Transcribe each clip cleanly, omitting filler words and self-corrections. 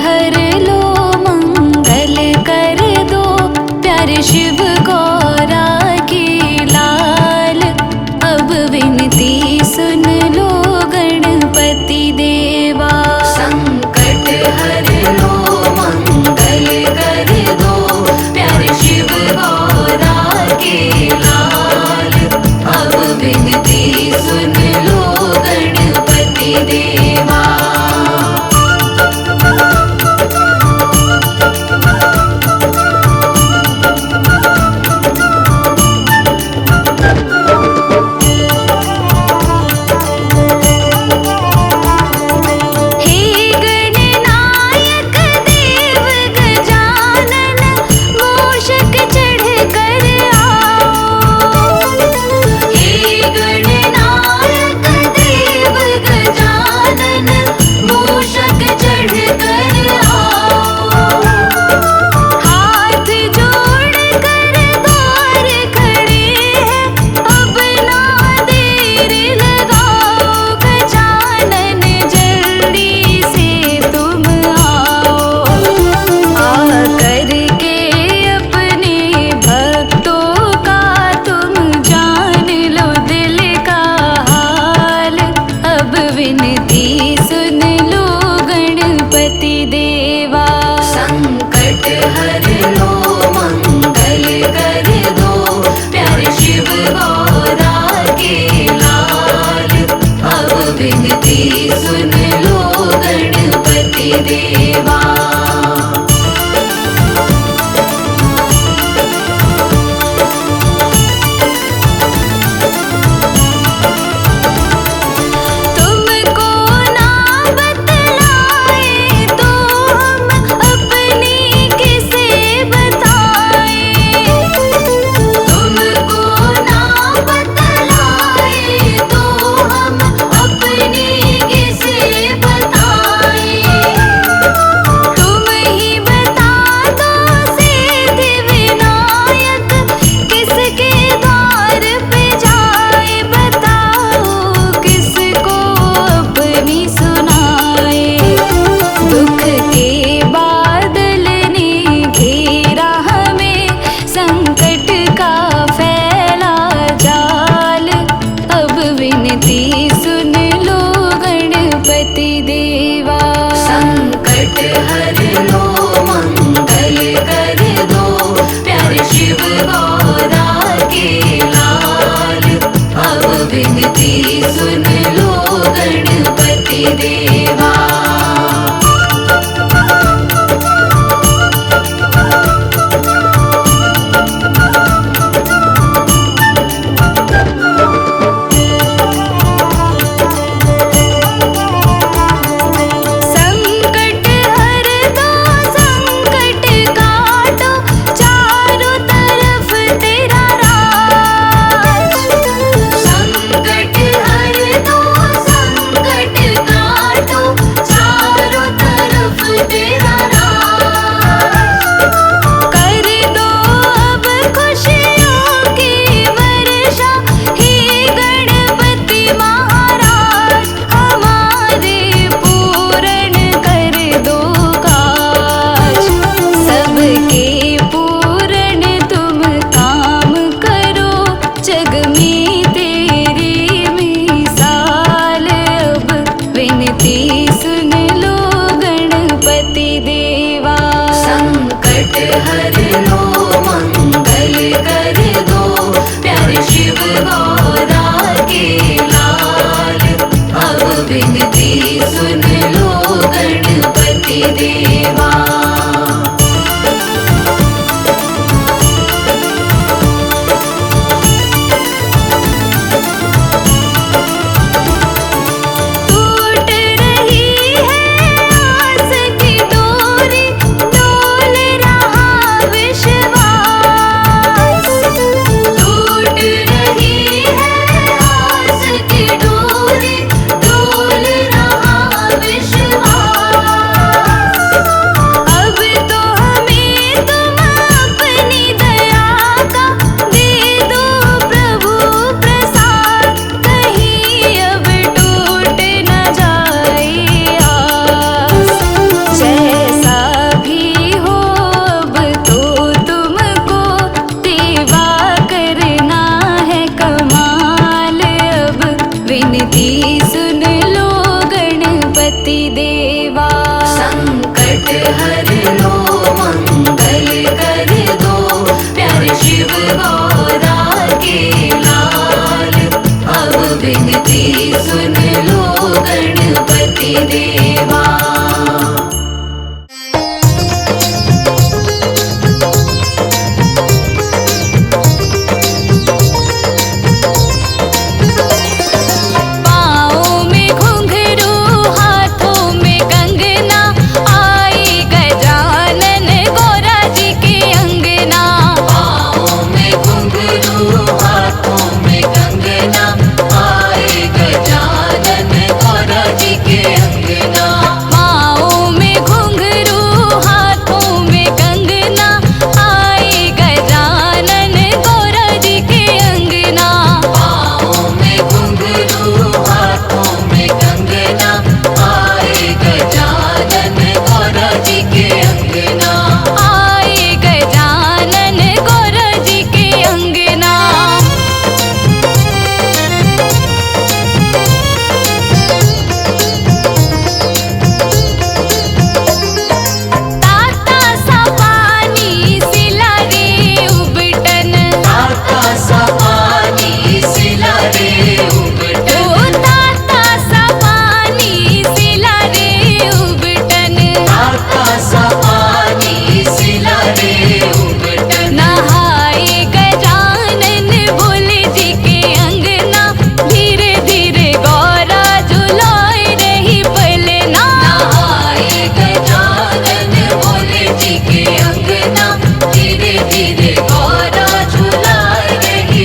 हर लो मंगल कर दो, प्यारे शिव गौरा के लाल। अब विनती सुन लो गणपति देवा। संकट हर लो मंगल कर दो, प्यारे शिव गौरा के लाल। अब विनती सुन लो गणपति देवा। सा पानी सिला रे उबटन, ओ ताता सा पानी सिला रे उबटन, ताता सा पानी सिला रे उबटन। नहाए गजानन भोले जी के अंगना, धीरे धीरे गौरा झुलाए रही पलना। नहाए गजानन भोले जी के अंगना, धीरे धीरे गौरा झुलाए रही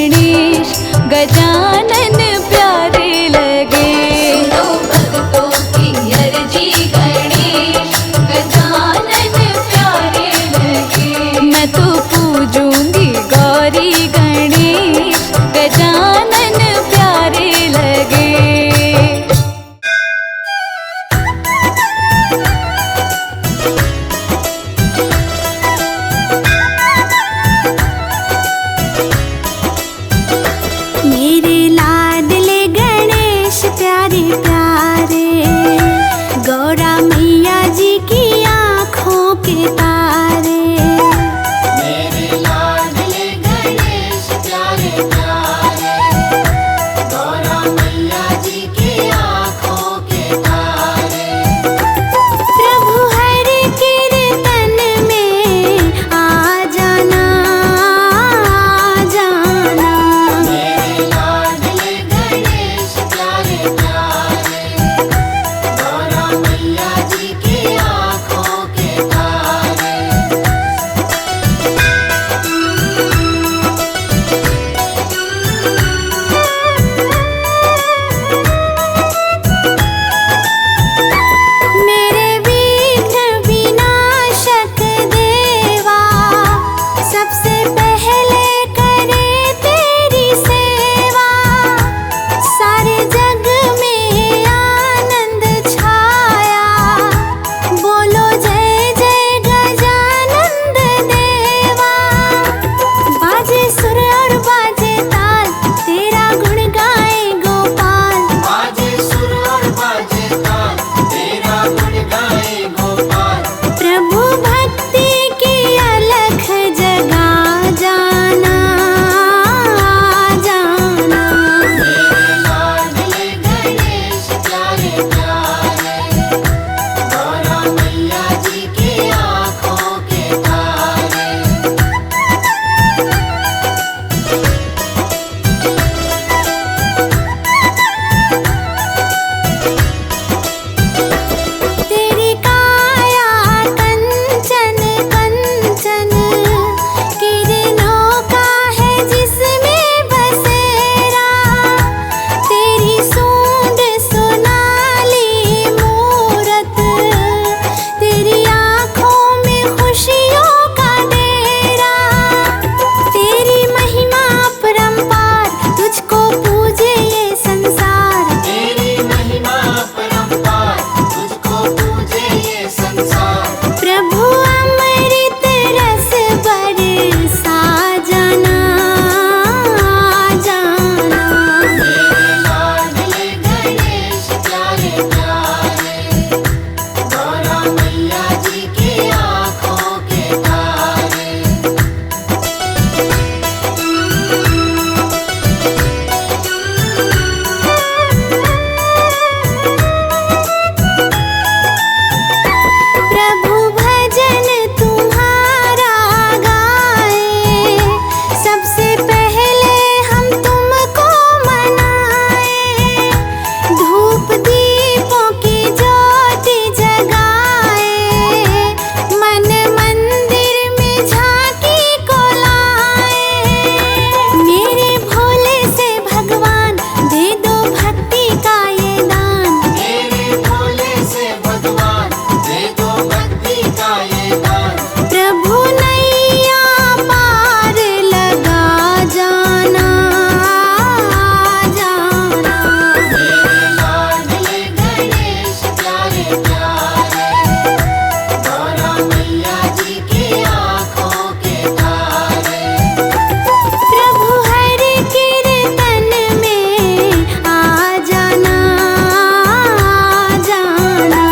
गणेश गजानन प्यारे लगे। सुनो भक्तों की अर्जी गणेश गजानन प्यारे लगे। मैं तो पूजूंगी गौरी गणेश गजानन प्यारे लगे। मेरे लाडले गणेश प्यारे प्यारे, गौरा मैया जी की आँखों के तारे। मेरे लाडले गणेश प्यारे प्यारे, गौरा मैया जी की आँखों के तारे। प्रभु हर कीर्तन में आ जाना, आ जाना। मेरे लाडले गणेश प्यारे प्यारे, गौरा मैया जी की आँखों के तारे। मेरे विघ्न विनाशक देवा, सबसे पहले करे तेरी सेवा। सारे जग में आनंद छाया, बोलो जय जय गजानंद देवा। बाजे सुर और बाजे ताल, तेरा गुण गाए गोपाल। बाजे सुर और बाजे ताल, तेरा गुण गाए गोपाल। प्रभु भक्ति की अलख जगा जाना, जाना। मेरे लाडले गणेश प्यारे प्यारे, गौरा मैया जी की आँखों के तारे। तेरी काया कंचन कंचन, किरणों का है जिसमें बसेरा। तेरी सूंड सोनाली मूरत, तेरी आँखों में खुशियों का डेरा। तेरी महिमा अपरंपार, तुझको पूजे ये संसार। तेरी महिमा अपरंपार, तुझको पूजे ये संसार। प्रभु अमृत रस बरसा जाना, जाना। मेरे लाडले गणेश प्यारे प्यारे, गौरा मैया जी की आँखों के तारे। प्रभु भजन तुम्हारा गाए, सबसे पहले हम तुमको मनाए। धूप दीपों की ज्योति जगाए, मन मंदिर में झांकी को लाए। मेरे भोले से भगवान, दे दो भक्ति का ये दान। मेरे भोले से भगवान, दे दो भक्ति का ये दान। प्रभु नैया पार लगा जाना, जाना। मेरे लाडले गणेश प्यारे प्यारे, गौरा मैया जी की आँखों के तारे। प्रभु हर कीर्तन में आ जाना, जाना।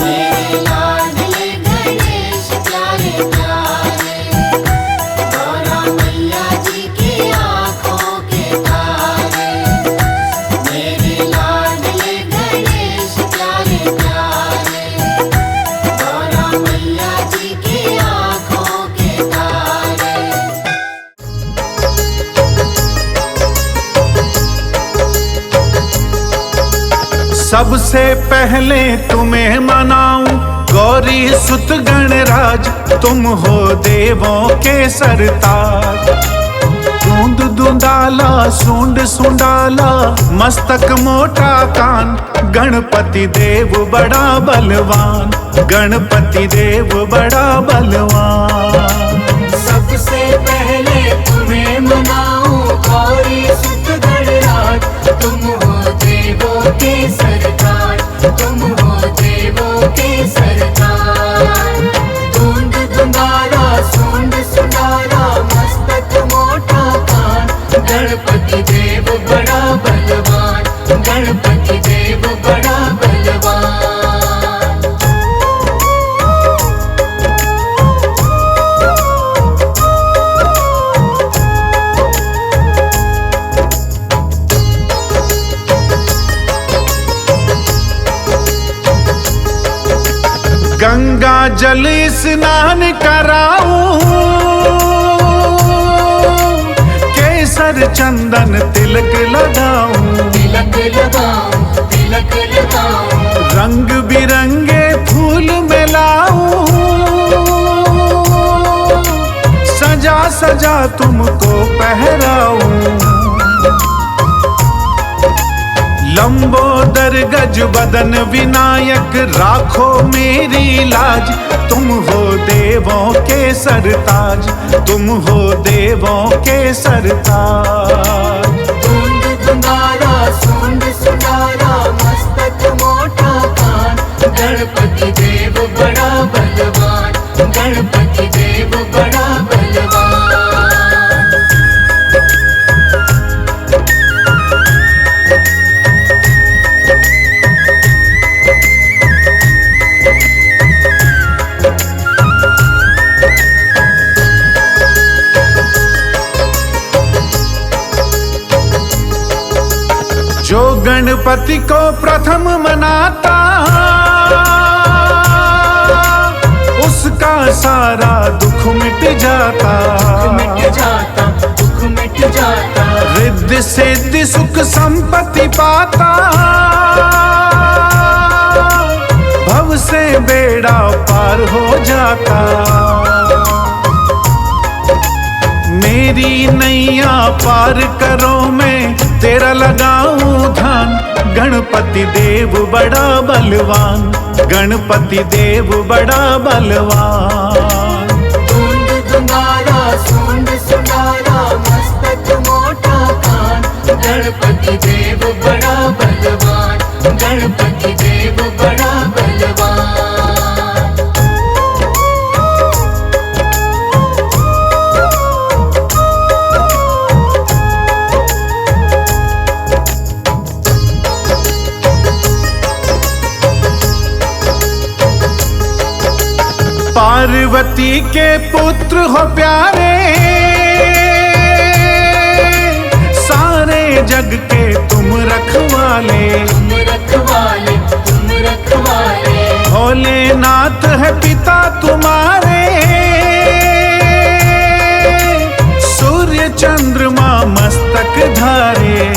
मेरे लाडले गणेश प्यारे प्यारे, गौरा मैया जी की आँखों के तारे। मेरे लाडले गणेश प्यारे प्यारे, गौरा मैया जी की आँखों के तारे। सबसे पहले तुम्हें मनाऊं गौरी सुत गणराज, तुम हो देवों के सरताज। धुंध धुंधाला सूंड सुंडाला मस्तक मोटा कान, गणपति देव बड़ा बलवान, गणपति देव बड़ा बलवान। सबसे पहले तुम्हें मनाऊं गौरी सुत गणराज, तुम हो देवों के सरदार, तुम हो देवों के सरदार। धुंध धुंधारा सूंड सुंडारा मस्तक मोटा कान, गणपति देव बड़ा बलवान, गणपति देव बड़ा बलवान। गंगा जल स्नान कराऊं, केसर चंदन तिलक लगाऊं, तिलक लगाऊं, तिलक लगाऊं। रंग बिरंगे फूल मिलाऊं, सजा सजा तुमको पहराऊं। लंबोदर गज बदन विनायक राखो मेरी लाज, तुम हो देवों के सरताज, तुम हो देवों के सरताज। धुंध धुंधारा सूंड सुंडारा मस्तक मोटा कान, गणपति देव बड़ा बलवान, गणपति देव बड़ा बलवान। जो गणपति को प्रथम मनाता, उसका सारा दुख मिट जाता, मिट जाता, दुख मिट जाता। रिद्धि सिद्धि सुख संपत्ति पाता, भव से बेड़ा पार हो जाता। मेरी नैया पार करो मैं तेरा लगाऊं ध्यान, गणपति देव बड़ा बलवान, गणपति देव बड़ा बलवान। धुंध धुंधारा सूंड सुंडारा मस्तक मोटा कान, गणपति देव बड़ा बलवान, गणपति देव बड़ा बलवान। पार्वती के पुत्र हो प्यारे, सारे जग के तुम रखवाले, तुम रखवाले, तुम रखवाले। भोलेनाथ है पिता तुम्हारे, सूर्य चंद्रमा मस्तक धारे।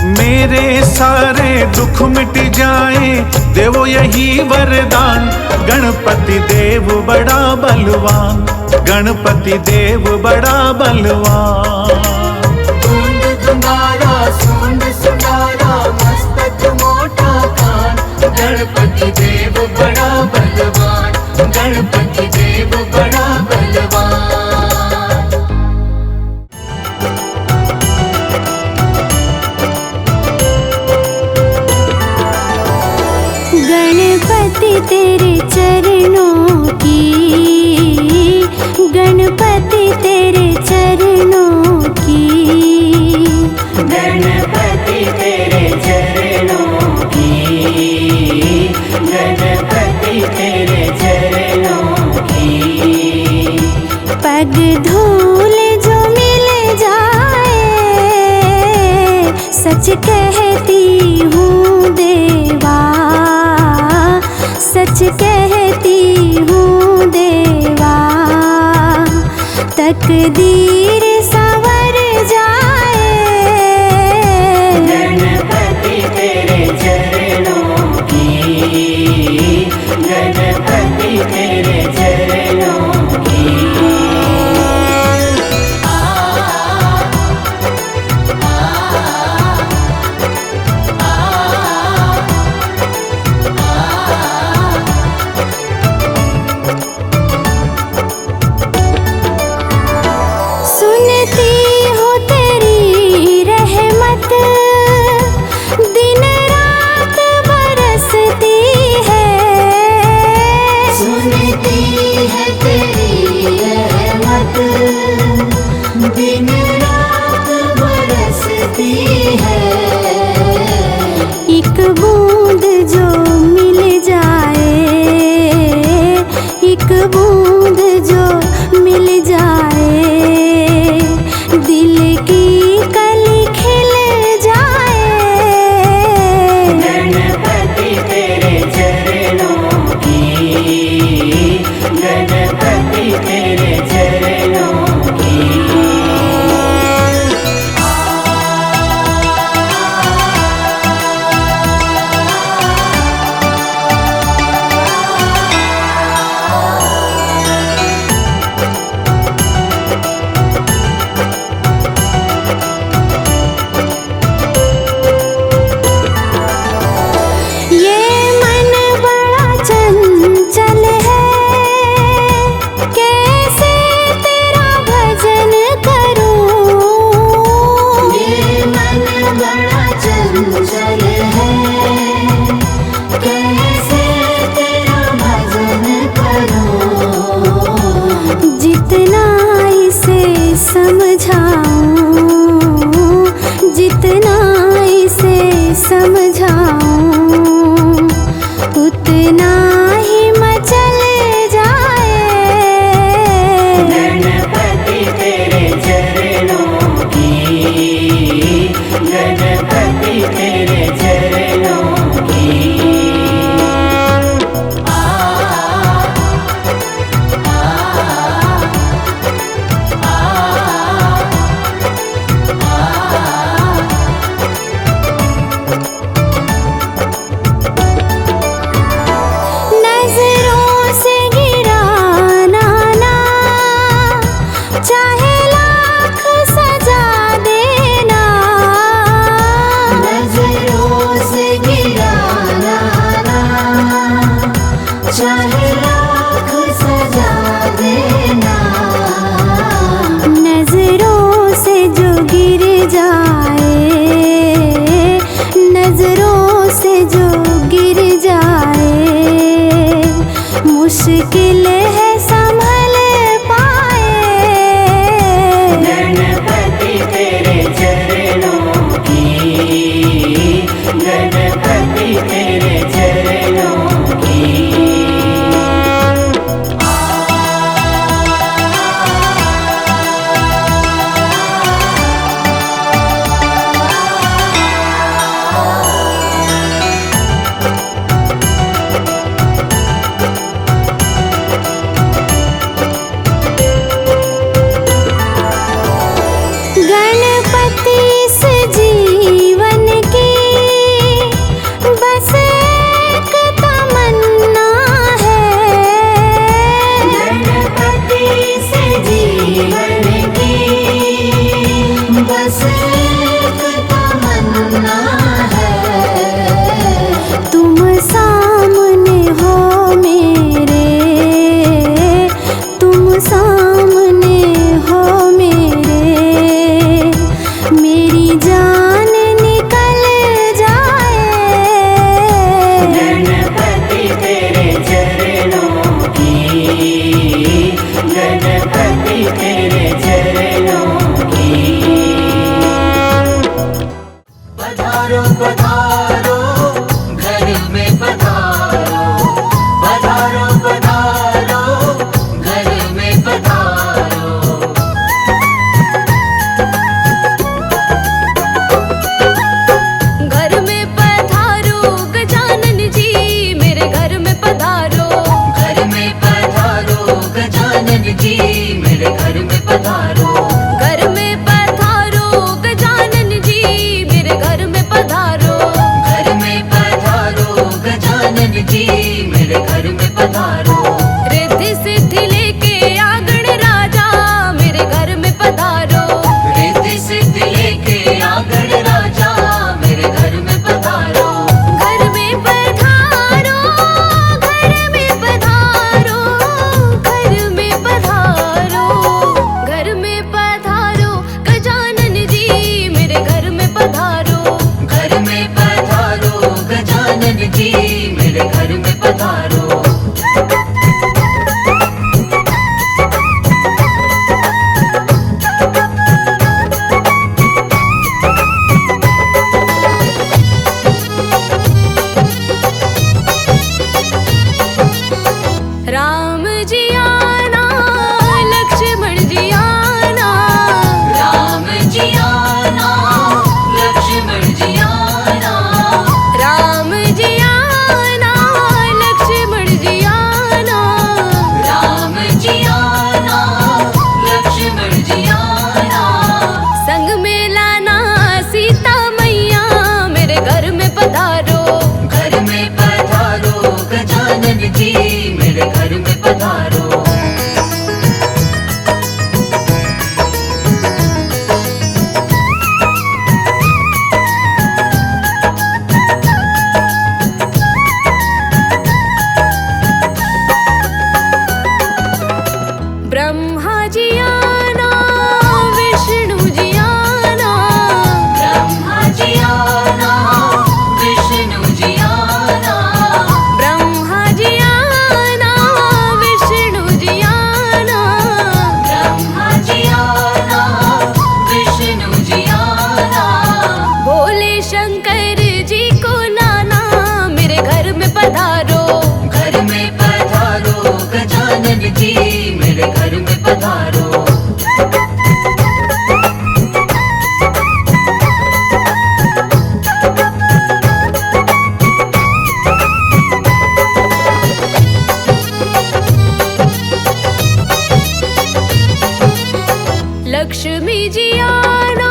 मेरे सारे दुख मिट जाए देवो यही वरदान, गणपति देव बड़ा बलवान, गणपति देव बड़ा बलवान। धुंध धुंधारा सूंड सुंडारा मस्तक मोटा कान, गणपति देव बड़ा बलवान, गणपति देव बड़ा बलवान। गणपति तेरे चरणों की, गणपति तेरे चरणों की, गणपति तेरे चरणों की, गणपति तेरे चरणों की। पग धूल जो मिल जाए, सच कहती हूँ देवा, सच कहती हूँ देवा। तकदीर संवर जाए, गणपति तेरे चरणों की, गणपति तेरे चरणों की। सुनती हूँ तेरी रहमत, दिन रात बरसती है। सुनती है तेरी रहमत, दिन रात बरसती है। एक बूंद जो मिल जाए, एक बूंद जो मिल जाए, दिल की कली खिल जाए। गणपति तेरे चरणों की, गणपति तेरे चरणों की। ये मन बड़ा चंचल है, कैसे तेरा भजन करूं। ये मन बड़ा चंचल है, कैसे तेरा भजन करूं। जितना इसे समझाऊं, जितना इसे समझाऊं, उतना ही मचल जाए। गणपति तेरे चरणों की, गणपति तेरे चरणों की। नजरों से गिराना ना, चाहे लाख सजा देना। नजरों से गिराना ना, चाहे लाख सजा देना। नजरों से जो गिर जाए, नजरों से जो गिर जाए, मुश्किल है संभल पाए। गणपति तेरे चरणों की, गणपति तेरे चरणों की। पियानो